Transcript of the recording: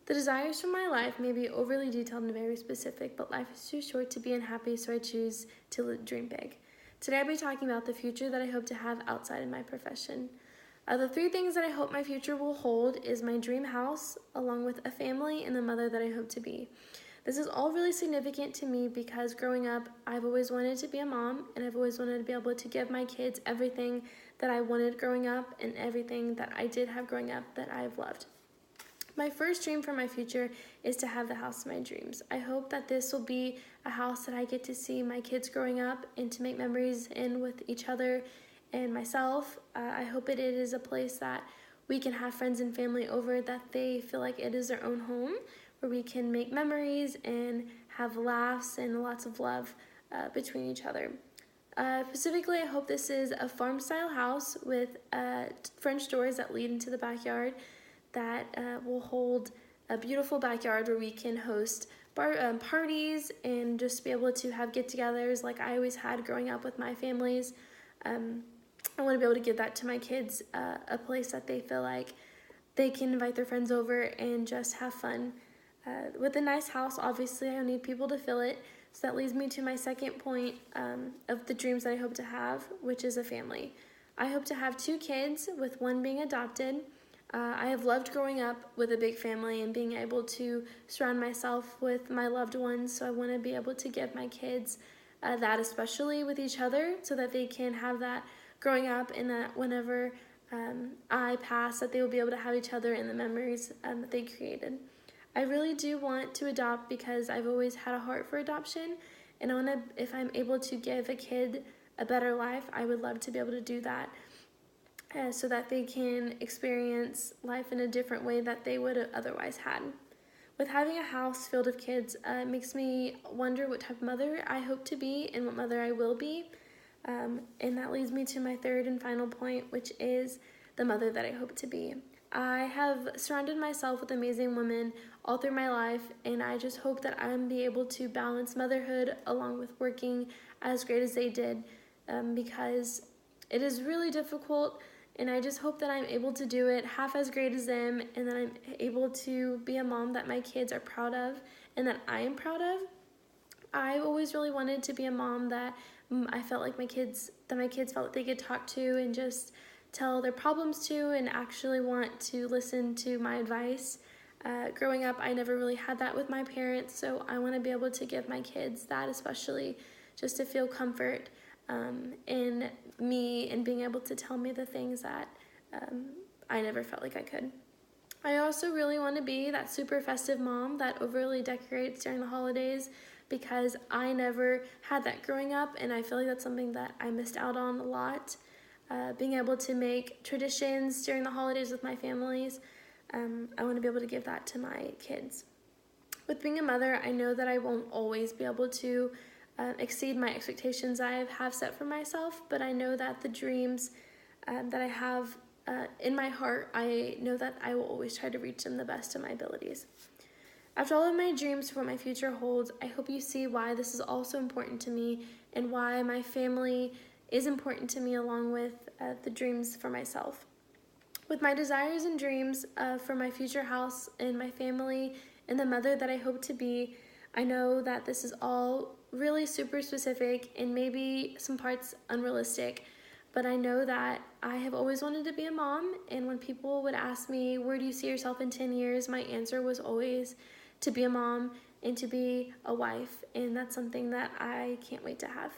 The desires for my life may be overly detailed and very specific, but life is too short to be unhappy, so I choose to dream big. Today I'll be talking about the future that I hope to have outside of my profession. The three things that I hope my future will hold is my dream house, along with a family and the mother that I hope to be. This is all really significant to me because growing up, I've always wanted to be a mom, and I've always wanted to be able to give my kids everything that I wanted growing up and everything that I did have growing up that I've loved. My first dream for my future is to have the house of my dreams. I hope that this will be a house that I get to see my kids growing up and to make memories in with each other and myself. I hope it is a place that we can have friends and family over, that they feel like it is their own home, where we can make memories and have laughs and lots of love between each other. Specifically, I hope this is a farm-style house with French doors that lead into the backyard that will hold a beautiful backyard where we can host parties and just be able to have get-togethers like I always had growing up with my families. I want to be able to give that to my kids, a place that they feel like they can invite their friends over and just have fun. With a nice house, obviously, I need people to fill it. So that leads me to my second point of the dreams that I hope to have, which is a family. I hope to have 2 kids, with one being adopted. I have loved growing up with a big family and being able to surround myself with my loved ones, so I want to be able to give my kids that, especially with each other, so that they can have that growing up, and that whenever I pass, that they will be able to have each other and the memories that they created. I really do want to adopt because I've always had a heart for adoption, and I want to, if I'm able to give a kid a better life, I would love to be able to do that. So that they can experience life in a different way that they would have otherwise had. With having a house filled with kids, it makes me wonder what type of mother I hope to be and what mother I will be. And that leads me to my third and final point, which is the mother that I hope to be. I have surrounded myself with amazing women all through my life, and I just hope that I'm be able to balance motherhood along with working as great as they did, because it is really difficult. And I just hope that I'm able to do it half as great as them, and that I'm able to be a mom that my kids are proud of and that I am proud of. I always really wanted to be a mom that I felt like my kids felt like they could talk to and just tell their problems to and actually want to listen to my advice. Growing up, I never really had that with my parents, so I want to be able to give my kids that, especially just to feel comfort in me and being able to tell me the things that I never felt like I could. I also really want to be that super festive mom that overly decorates during the holidays, because I never had that growing up, and I feel like that's something that I missed out on a lot. Being able to make traditions during the holidays with my families, I want to be able to give that to my kids. With being a mother, I know that I won't always be able to exceed my expectations I have set for myself, but I know that the dreams that I have in my heart, I know that I will always try to reach them the best of my abilities. After all of my dreams for what my future holds, I hope you see why this is also important to me and why my family is important to me, along with the dreams for myself. With my desires and dreams for my future house and my family and the mother that I hope to be, I know that this is all really super specific and maybe some parts unrealistic, but I know that I have always wanted to be a mom, and when people would ask me, where do you see yourself in 10 years, my answer was always to be a mom and to be a wife, and that's something that I can't wait to have.